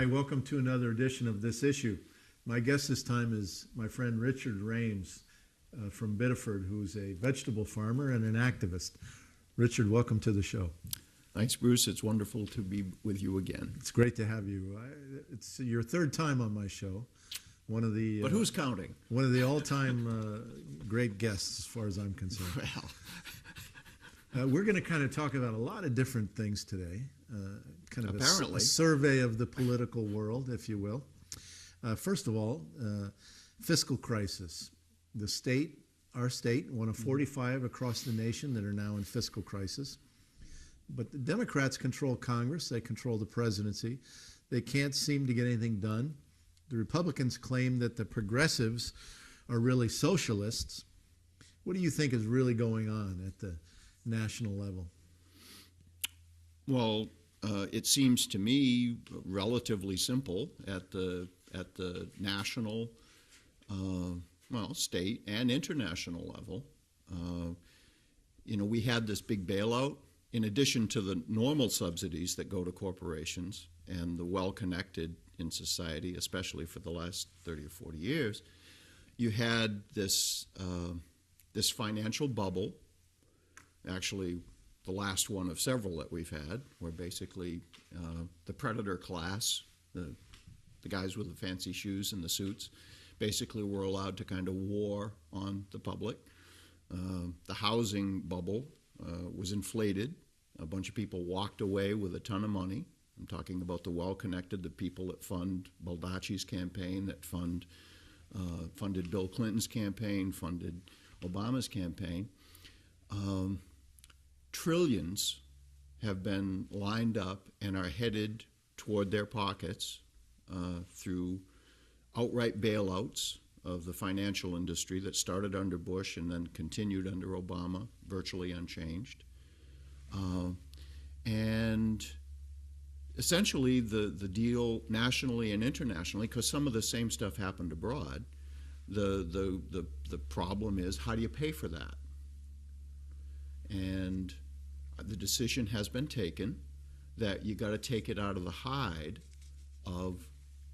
Hi, welcome to another edition of This Issue. My guest this time is my friend Richard Rhames from Biddeford, who's a vegetable farmer and an activist. Richard, welcome to the show. Thanks, Bruce. It's wonderful to be with you again. It's great to have you. It's your third time on my show. One of the But who's counting? One of the all-time great guests, as far as I'm concerned. Well, we're going to kind of talk about a lot of different things today. Kind of Apparently. a survey of the political world, if you will. First of all, fiscal crisis. The state, our state, one of 45 across the nation that are now in fiscal crisis. But the Democrats control Congress. They control the presidency. They can't seem to get anything done. The Republicans claim that the progressives are really socialists. What do you think is really going on at the national level? Well, it seems to me relatively simple at the national, state and international level. We had this big bailout. In addition to the normal subsidies that go to corporations and the well-connected in society, especially for the last 30 or 40 years, you had this financial bubble, actually the last one of several that we've had, where basically the predator class, the guys with the fancy shoes and the suits, basically were allowed to kind of war on the public. The housing bubble was inflated. A bunch of people walked away with a ton of money. I'm talking about the well-connected, the people that fund Baldacci's campaign, that funded Bill Clinton's campaign, funded Obama's campaign. Trillions have been lined up and are headed toward their pockets through outright bailouts of the financial industry that started under Bush and then continued under Obama, virtually unchanged. And essentially the deal nationally and internationally, because some of the same stuff happened abroad, the problem is, how do you pay for that? And the decision has been taken that you got to take it out of the hide of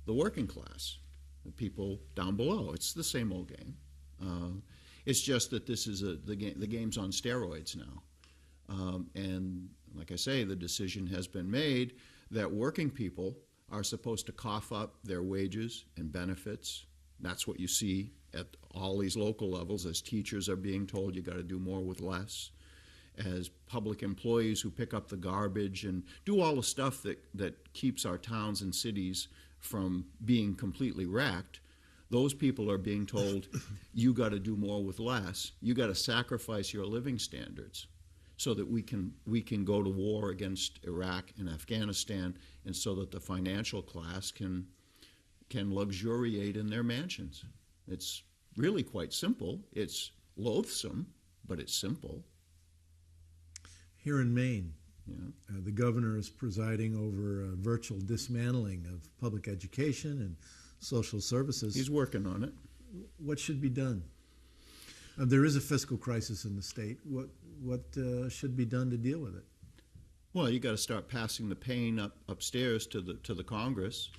the working class, the people down below. It's the same old game. It's just that this is the game's on steroids now. And like I say, the decision has been made that working people are supposed to cough up their wages and benefits. That's what you see at all these local levels, as teachers are being told you got to do more with less, as public employees who pick up the garbage and do all the stuff that keeps our towns and cities from being completely wrecked. Those people are being told, you got to do more with less. You got to sacrifice your living standards so that we can go to war against Iraq and Afghanistan, and so that the financial class can luxuriate in their mansions. It's really quite simple. It's loathsome, but it's simple. Here in Maine, the governor is presiding over a virtual dismantling of public education and social services. He's working on it. What should be done? There is a fiscal crisis in the state. What should be done to deal with it? Well, you got to start passing the pain upstairs to the Congress,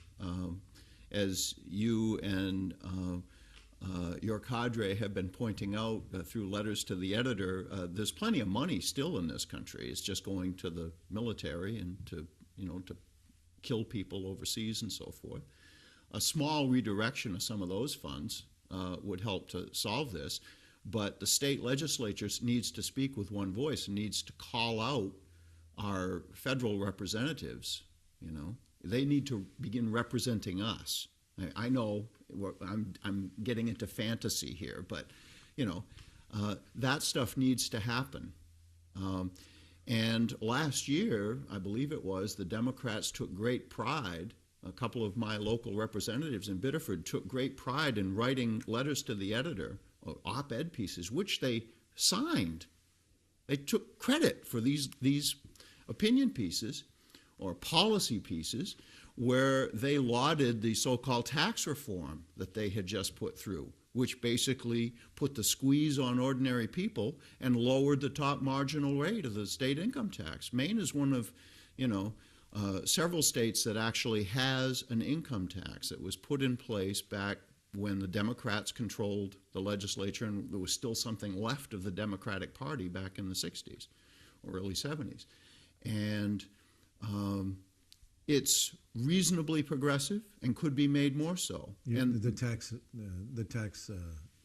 as you and your cadre have been pointing out through letters to the editor. There's plenty of money still in this country. It's just going to the military and to kill people overseas and so forth. A small redirection of some of those funds would help to solve this. But the state legislature needs to speak with one voice and needs to call out our federal representatives. They need to begin representing us. I know I'm getting into fantasy here, but that stuff needs to happen. And last year, I believe it was, the Democrats took great pride. A couple of my local representatives in Biddeford took great pride in writing letters to the editor, op-ed pieces, which they signed. They took credit for these opinion pieces or policy pieces where they lauded the so-called tax reform that they had just put through, which basically put the squeeze on ordinary people and lowered the top marginal rate of the state income tax. Maine is one of, several states that actually has an income tax that was put in place back when the Democrats controlled the legislature, and there was still something left of the Democratic Party back in the 60s or early 70s. And it's reasonably progressive and could be made more so. And the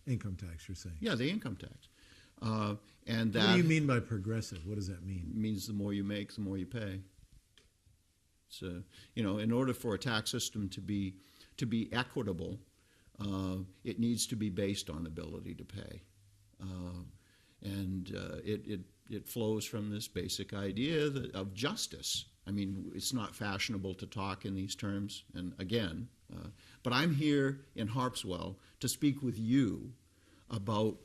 income tax, you're saying? yeah, the income tax. And that What do you mean by progressive? What does that mean? means the more you make, the more you pay. So, in order for a tax system to be equitable, it needs to be based on ability to pay, and it flows from this basic idea of justice. I mean, it's not fashionable to talk in these terms, and again, but I'm here in Harpswell to speak with you about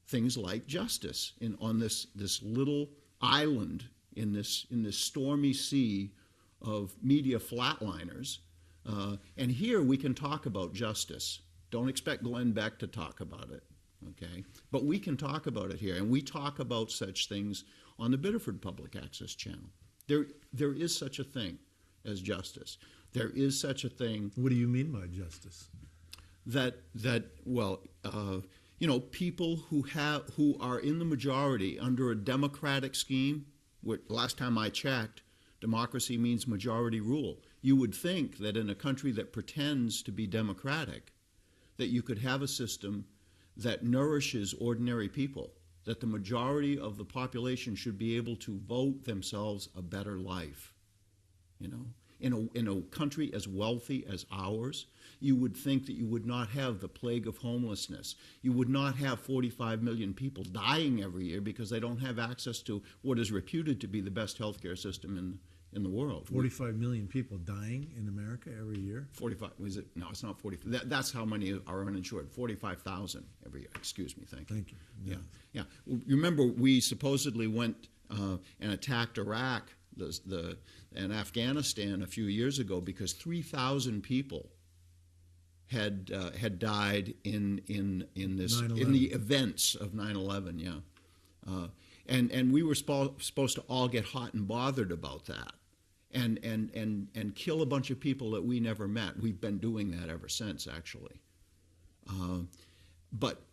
things like justice on this little island in this stormy sea of media flatliners. And here we can talk about justice. Don't expect Glenn Beck to talk about it, okay? But we can talk about it here, and we talk about such things on the Biddeford Public Access Channel. There is such a thing as justice. There is such a thing. What do you mean by justice? People who are in the majority under a democratic scheme. Last time I checked, democracy means majority rule. You would think that in a country that pretends to be democratic, that you could have a system that nourishes ordinary people, that the majority of the population should be able to vote themselves a better life. In a country as wealthy as ours, you would think that you would not have the plague of homelessness. You would not have 45 million people dying every year because they don't have access to what is reputed to be the best healthcare system in the world. 45 million people dying in America every year? 45, is it? No, it's not 45. That's how many are uninsured. 45,000 every year. Excuse me, thank you. Thank you. Yeah. You remember we supposedly went and attacked Iraq and Afghanistan a few years ago because 3,000 people had died in the events of 9/11. Yeah, and we were supposed to all get hot and bothered about that, and kill a bunch of people that we never met. We've been doing that ever since, actually. But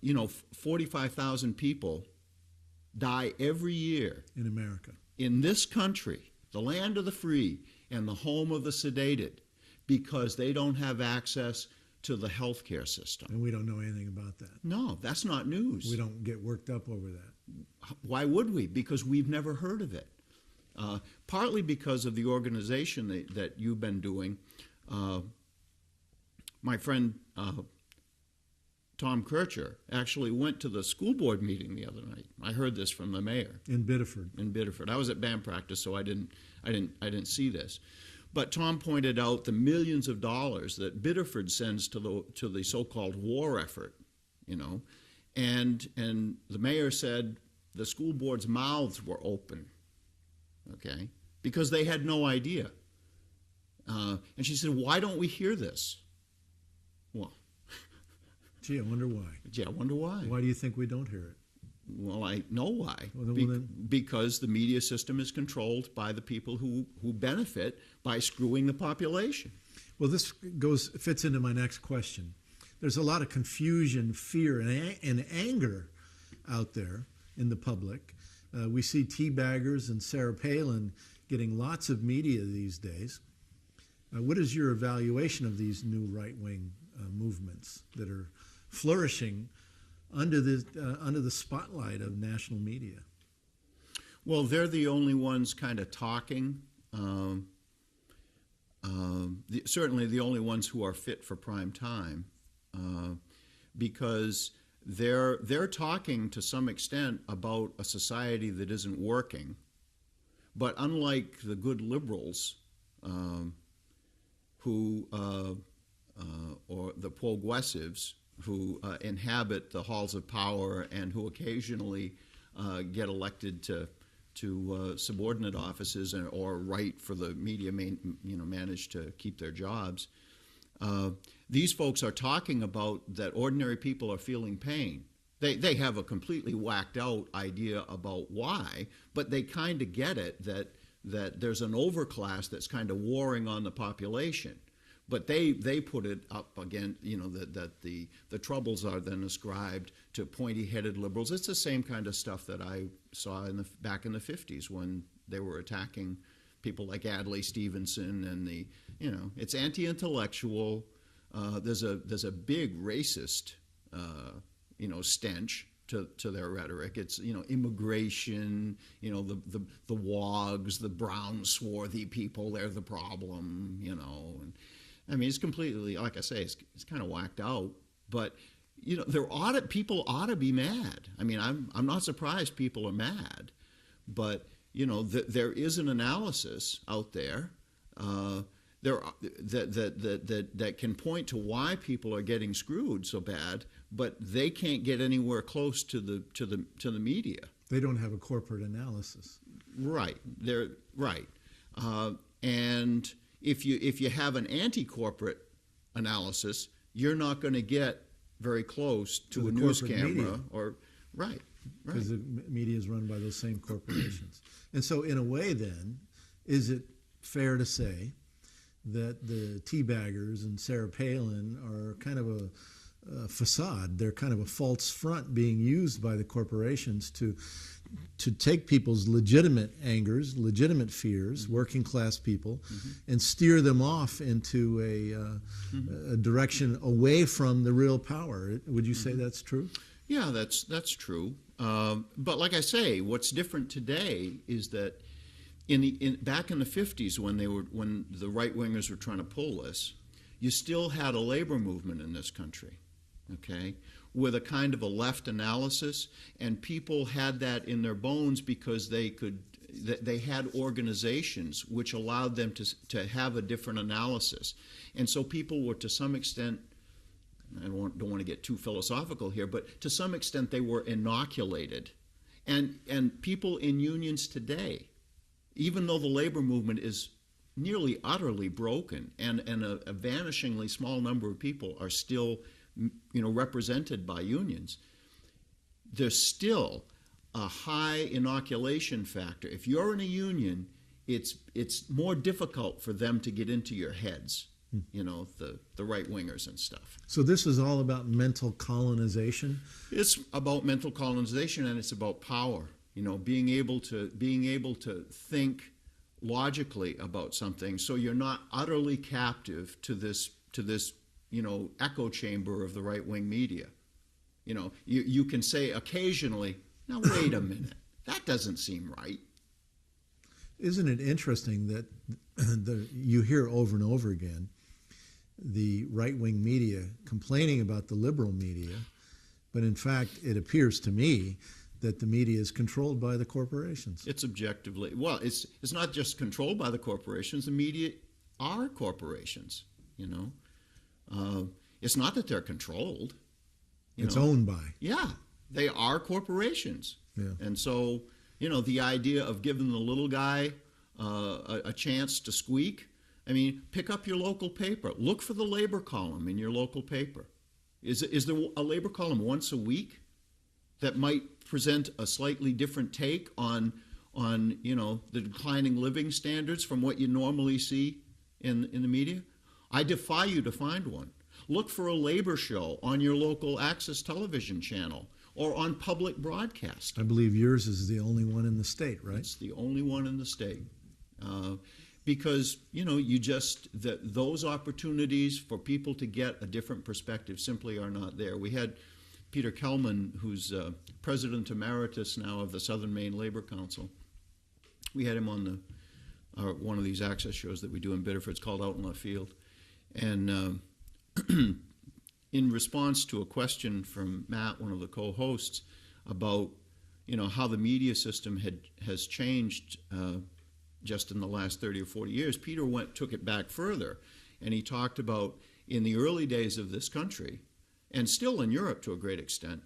45,000 people die every year in America, in this country, the land of the free and the home of the sedated, because they don't have access to the healthcare system. And we don't know anything about that. No, that's not news. We don't get worked up over that. Why would we? Because we've never heard of it. Partly because of the organization that you've been doing. My friend Tom Kircher actually went to the school board meeting the other night. I heard this from the mayor in Biddeford. I was at band practice, so I didn't see this. But Tom pointed out the millions of dollars that Biddeford sends to the so-called war effort, and the mayor said the school board's mouths were open, okay, because they had no idea. And she said, "Why don't we hear this?" Well, gee, I wonder why. Yeah, I wonder why. Why do you think we don't hear it? Well, I know why. Because the media system is controlled by the people who benefit by screwing the population. Well, this fits into my next question. There's a lot of confusion, fear, and anger out there in the public. We see teabaggers and Sarah Palin getting lots of media these days. What is your evaluation of these new right-wing movements that are flourishing under the spotlight of national media? Well, they're the only ones kind of talking. Certainly the only ones who are fit for prime time, because they're talking to some extent about a society that isn't working. But unlike the good liberals, or the progressives, who inhabit the halls of power and who occasionally get elected to subordinate offices or write for the media, manage to keep their jobs. These folks are talking about that ordinary people are feeling pain. They have a completely whacked out idea about why, but they kind of get it that that there's an overclass that's kind of warring on the population. But they put it up again, that the troubles are then ascribed to pointy-headed liberals. It's the same kind of stuff that I saw back in the 50s when they were attacking people like Adlai Stevenson, and it's anti-intellectual. There's a big racist stench to their rhetoric. It's immigration, the wogs, the brown swarthy people, they're the problem, and I mean, it's completely, like I say, it's kind of whacked out. But people ought to be mad. I mean, I'm not surprised people are mad, but there is an analysis out there that can point to why people are getting screwed so bad, but they can't get anywhere close to the media. They don't have a corporate analysis. Right. They're right, and if you have an anti-corporate analysis, you're not going to get very close to a news camera media. Right. Because the media is run by those same corporations. And so in a way then, is it fair to say that the teabaggers and Sarah Palin are kind of a facade? They're kind of a false front being used by the corporations to take people's legitimate angers, legitimate fears, working class people, and steer them off into a direction away from the real power. Would you say that's true? Yeah, that's true. But like I say, what's different today is that back in the 50s when the right wingers were trying to pull this, you still had a labor movement in this country, okay, with a kind of a left analysis, and people had that in their bones because they had organizations which allowed them to have a different analysis. And so people were, to some extent, I don't want to get too philosophical here, but to some extent they were inoculated. And people in unions today, even though the labor movement is nearly utterly broken and a vanishingly small number of people are still represented by unions, there's still a high inoculation factor. If you're in a union, it's more difficult for them to get into your heads, the right wingers and stuff. So this is all about mental colonization? It's about mental colonization, and it's about power. Being able to think logically about something, so you're not utterly captive to this echo chamber of the right-wing media. You can say occasionally, now wait a minute, that doesn't seem right. Isn't it interesting that you hear over and over again the right-wing media complaining about the liberal media, but in fact it appears to me that the media is controlled by the corporations. It's objectively, well, it's not just controlled by the corporations. The media are corporations, It's not that they're controlled. It's owned by. Yeah, they are corporations. Yeah. And so, the idea of giving the little guy a chance to squeak, I mean, pick up your local paper. Look for the labor column in your local paper. Is there a labor column once a week that might present a slightly different take on the declining living standards from what you normally see in the media? I defy you to find one. Look for a labor show on your local access television channel or on public broadcast. I believe yours is the only one in the state, right? It's the only one in the state. Because, those opportunities for people to get a different perspective simply are not there. We had Peter Kellman, who's President Emeritus now of the Southern Maine Labor Council. We had him on one of these access shows that we do in Biddeford. It's called Out in Left Field. And in response to a question from Matt, one of the co-hosts, about how the media system has changed just in the last 30 or 40 years, Peter took it back further, and he talked about in the early days of this country, and still in Europe to a great extent,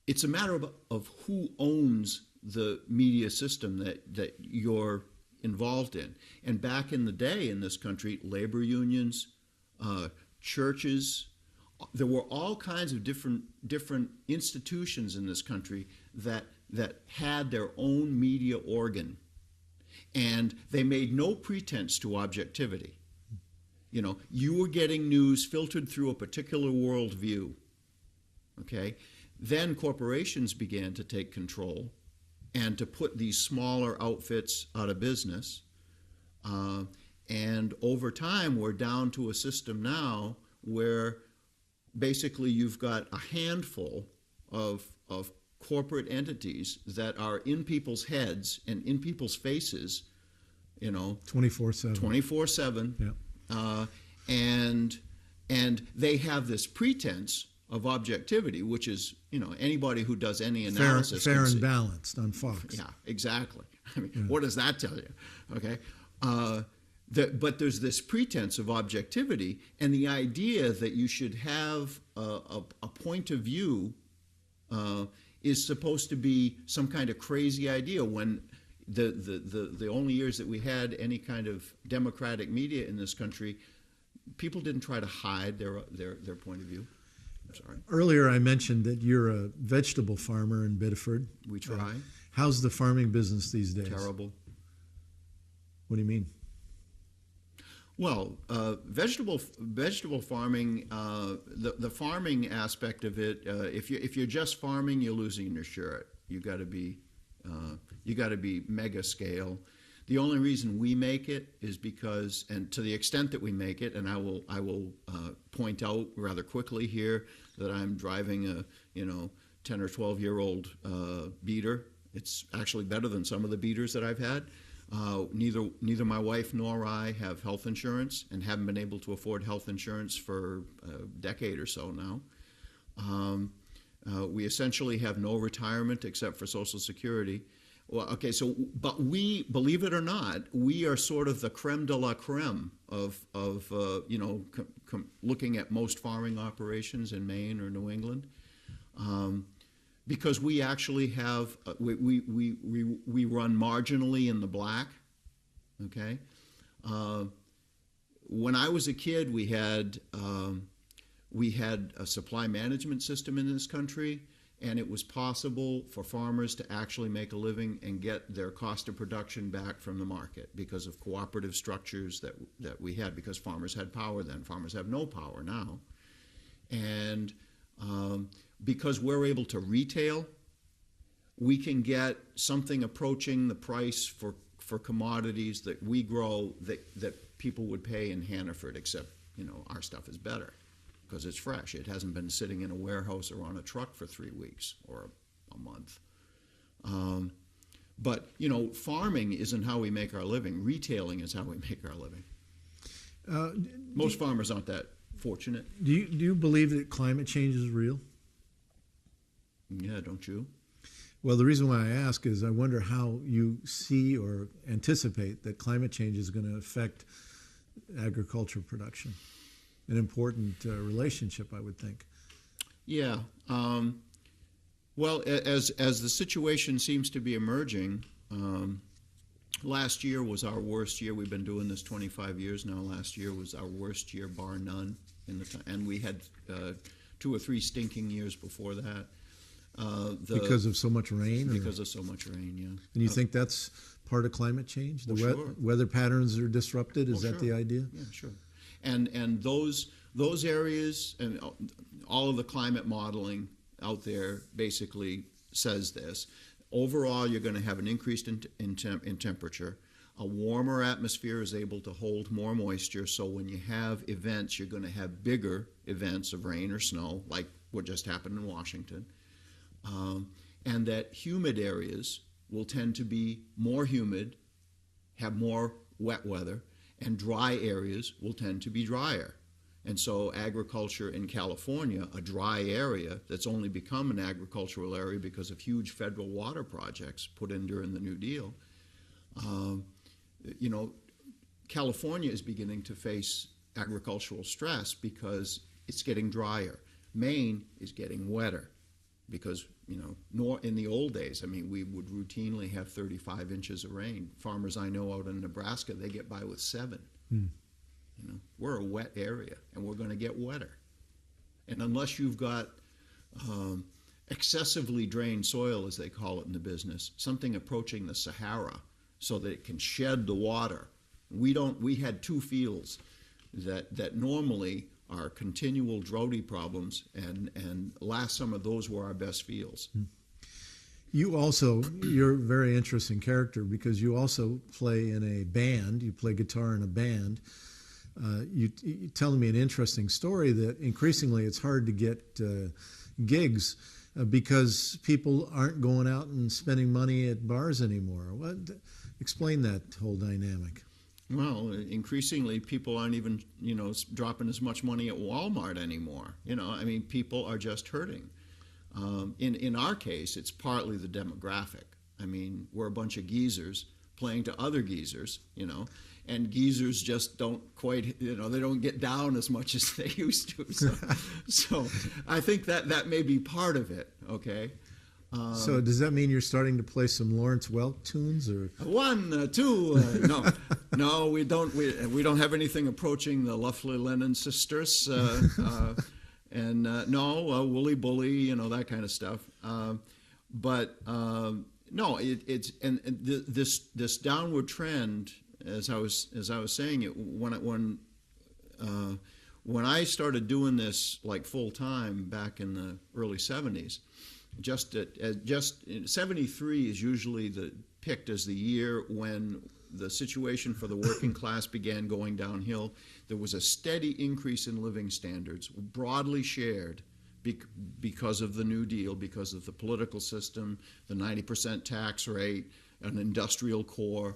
it's a matter of who owns the media system that you're involved in. And back in the day in this country, labor unions, churches, there were all kinds of different institutions in this country that that had their own media organ, and they made no pretense to objectivity. You know, you were getting news filtered through a particular worldview. Okay? Then corporations began to take control and to put these smaller outfits out of business. And over time, we're down to a system now where basically you've got a handful of corporate entities that are in people's heads and in people's faces, you know, 24/7. 24/7. Yeah. And they have this pretense of objectivity, which is, you know, anybody who does any analysis Fair can and see. balanced on Fox. Yeah, exactly. I mean, what does that tell you? Okay. But there's this pretense of objectivity, and the idea that you should have a point of view is supposed to be some kind of crazy idea, when the only years that we had any kind of democratic media in this country, people didn't try to hide their point of view. I'm sorry. Earlier I mentioned that you're a vegetable farmer in Biddeford. We try. How's the farming business these days? Terrible. What do you mean? Well, vegetable farming, the farming aspect of it. If you're just farming, you're losing your shirt. You got to be mega scale. The only reason we make it is because, and to the extent that we make it, and I will point out rather quickly here that I'm driving a 10 or 12-year-old beater. It's actually better than some of the beaters that I've had. Neither my wife nor I have health insurance, and haven't been able to afford health insurance for a decade or so now. We essentially have no retirement except for Social Security. Well, okay, but we, believe it or not, we are sort of the creme de la creme of looking at most farming operations in Maine or New England. Because we actually have, we run marginally in the black, okay? When I was a kid, we had a supply management system in this country, and it was possible for farmers to actually make a living and get their cost of production back from the market because of cooperative structures that we had, because farmers had power then. Farmers have no power now. And because we're able to retail, we can get something approaching the price for commodities that we grow that people would pay in Hannaford, except, our stuff is better because it's fresh. It hasn't been sitting in a warehouse or on a truck for 3 weeks or a month. But farming isn't how we make our living. Retailing is how we make our living. Most farmers aren't that fortunate. Do you believe that climate change is real? Yeah, don't you? Well, the reason why I ask is I wonder how you see or anticipate that climate change is going to affect agricultural production. An important relationship, I would think. Yeah. Well, as the situation seems to be emerging, last year was our worst year. We've been doing this 25 years now. Last year was our worst year, bar none. And we had 2 or 3 stinking years before that. Because of so much rain? Because of so much rain, yeah. And you think that's part of climate change? The sure. Weather patterns are disrupted? Is that the idea? Yeah, sure. And those areas, and all of the climate modeling out there basically says this. Overall, you're going to have an increase in temperature. A warmer atmosphere is able to hold more moisture, so when you have events, you're going to have bigger events of rain or snow, like what just happened in Washington. And that humid areas will tend to be more humid, have more wet weather, and dry areas will tend to be drier. And so agriculture in California, a dry area that's only become an agricultural area because of huge federal water projects put in during the New Deal, California is beginning to face agricultural stress because it's getting drier. Maine is getting wetter because, in the old days, we would routinely have 35 inches of rain. Farmers I know out in Nebraska, they get by with 7. We're a wet area, and we're going to get wetter. And unless you've got excessively drained soil, as they call it in the business, something approaching the Sahara, so that it can shed the water. We had 2 fields that normally are continual droughty problems, and last summer those were our best fields. You're a very interesting character because you also play in a band. You play guitar in a band. You're telling me an interesting story that increasingly it's hard to get gigs because people aren't going out and spending money at bars anymore. Explain that whole dynamic. Well, increasingly people aren't even, dropping as much money at Walmart anymore. I mean, people are just hurting. In our case, it's partly the demographic. I mean, we're a bunch of geezers playing to other geezers, and geezers just don't quite, they don't get down as much as they used to. So I think that may be part of it, okay? So does that mean you're starting to play some Lawrence Welk tunes, or 1, 2? No, we don't. We don't have anything approaching the Lovely Lennon Sisters, and no, Wooly Bully, that kind of stuff. But no, it's this downward trend, as I was saying it, when I started doing this like full time back in the early '70s. Just 73 is usually picked as the year when the situation for the working class began going downhill. There was a steady increase in living standards, broadly shared because of the New Deal, because of the political system, the 90% tax rate, an industrial core.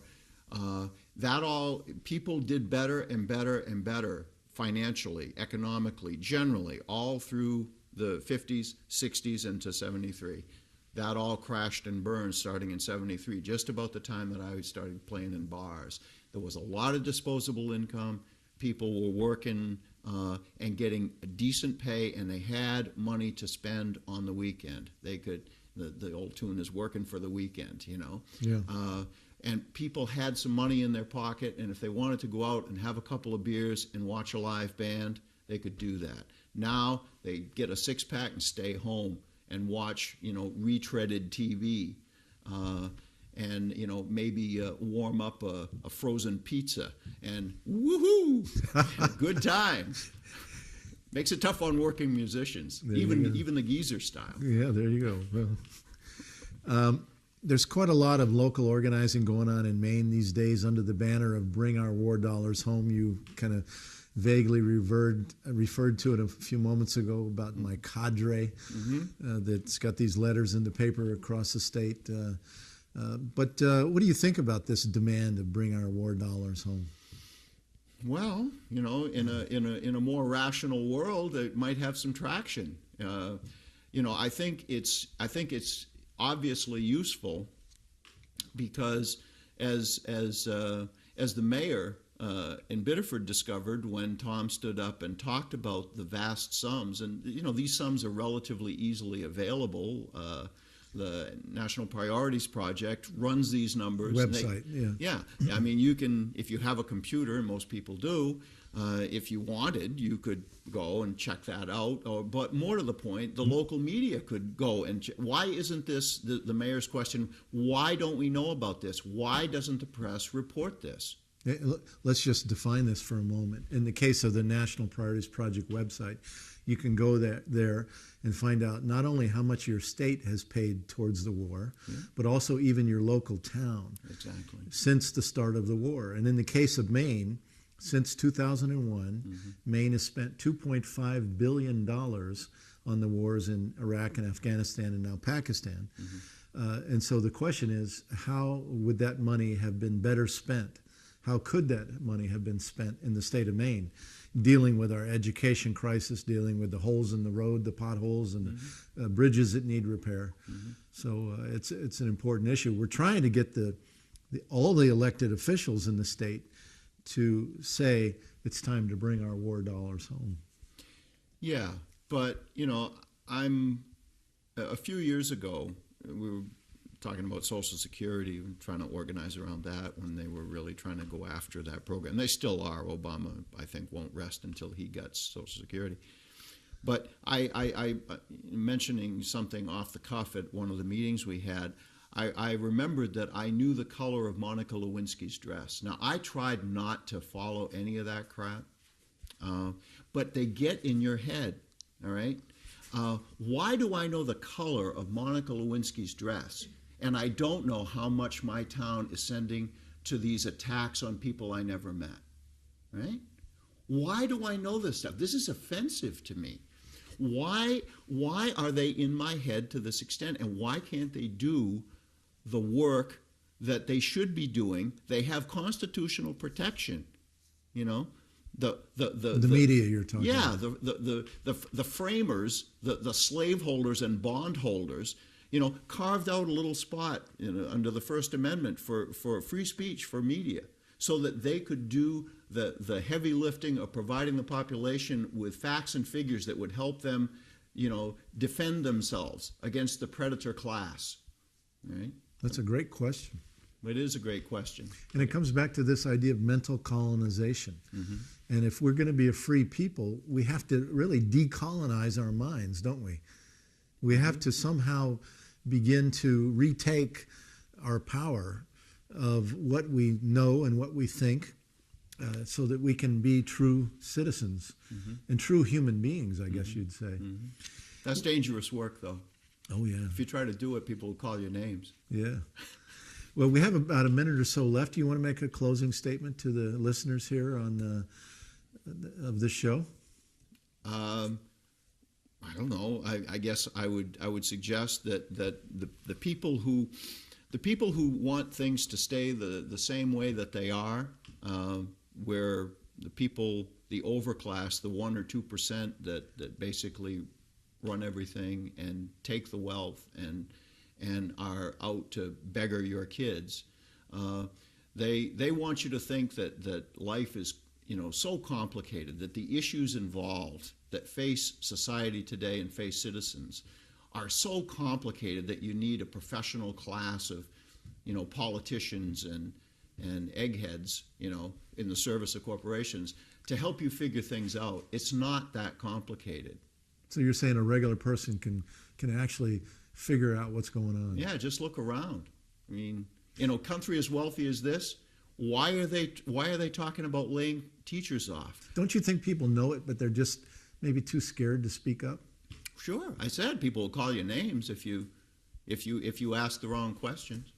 People did better and better and better financially, economically, generally, all through the 50s, 60s, into 73. That all crashed and burned starting in 73, just about the time that I started playing in bars. There was a lot of disposable income. People were working and getting a decent pay, and they had money to spend on the weekend. They could, the old tune is working for the weekend, Yeah. And people had some money in their pocket, and if they wanted to go out and have a couple of beers and watch a live band, they could do that. Now they get a 6-pack and stay home and watch, retreaded TV, and maybe warm up a frozen pizza, and woohoo, good times. Makes it tough on working musicians, even the geezer style. Yeah, there you go. Well, there's quite a lot of local organizing going on in Maine these days under the banner of Bring Our War Dollars Home. You kind of vaguely referred to it a few moments ago about my cadre that's got these letters in the paper across the state. But what do you think about this demand to bring our war dollars home? Well, in a more rational world, it might have some traction. I think it's obviously useful because as the mayor in Biddeford discovered when Tom stood up and talked about the vast sums, and these sums are relatively easily available. The National Priorities Project runs these numbers. Website, yeah. I mean, you can, if you have a computer, and most people do, if you wanted, you could go and check that out. But more to the point, the local media could go and why isn't this the mayor's question? Why don't we know about this? Why doesn't the press report this? Let's just define this for a moment. In the case of the National Priorities Project website, you can go there and find out not only how much your state has paid towards the war, but also even your local town since the start of the war. And in the case of Maine, since 2001, Maine has spent $2.5 billion on the wars in Iraq and Afghanistan and now Pakistan. And so the question is, how would that money have been better spent? How could that money have been spent in the state of Maine, dealing with our education crisis, dealing with the holes in the road, the potholes, and the bridges that need repair? So it's an important issue. We're trying to get all the elected officials in the state to say it's time to bring our war dollars home. Yeah, but a few years ago, we were talking about Social Security and trying to organize around that when they were really trying to go after that program. They still are. Obama, I think, won't rest until he gets Social Security. But I mentioning something off the cuff at one of the meetings we had, I remembered that I knew the color of Monica Lewinsky's dress. Now, I tried not to follow any of that crap, but they get in your head, all right? Why do I know the color of Monica Lewinsky's dress, and I don't know how much my town is sending to these attacks on people I never met, right? Why do I know this stuff? This is offensive to me. Why are they in my head to this extent, and why can't they do the work that they should be doing? They have constitutional protection, you know. The media you're talking about. Yeah, the framers, the slaveholders and bondholders, you know, carved out a little spot, you know, under the First Amendment for free speech for media, so that they could do the heavy lifting of providing the population with facts and figures that would help them, you know, defend themselves against the predator class. Right? That's a great question. It is a great question. And it comes back to this idea of mental colonization. Mm-hmm. And if we're going to be a free people, we have to really decolonize our minds, don't we? We have to somehow begin to retake our power of what we know and what we think, so that we can be true citizens and true human beings, I guess you'd say. Mm-hmm. That's dangerous work, though. Oh, yeah. If you try to do it, people will call you names. Yeah. Well, we have about a minute or so left. Do you want to make a closing statement to the listeners here on of this show? I don't know. I guess I would suggest that the people who want things to stay the same way that they are, where the overclass, the 1 or 2% that basically run everything and take the wealth and are out to beggar your kids, they want you to think that life is, you know, so complicated, that the issues involved that face society today and face citizens are so complicated that you need a professional class of, you know, politicians and eggheads, you know, in the service of corporations to help you figure things out. It's not that complicated. So you're saying a regular person can actually figure out what's going on? Yeah, just look around. I mean, in a country as wealthy as this, why are they talking about laying teachers off? Don't you think people know it, but they're just maybe too scared to speak up? Sure. I said people will call you names if you ask the wrong questions.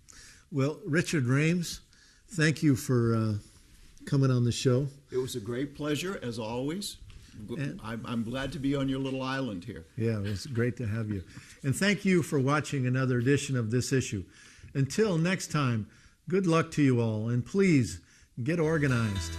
Well, Richard Rhames, thank you for coming on the show. It was a great pleasure, as always. I'm glad to be on your little island here. Yeah, it was great to have you. And thank you for watching another edition of This Issue. Until next time, good luck to you all, and please get organized.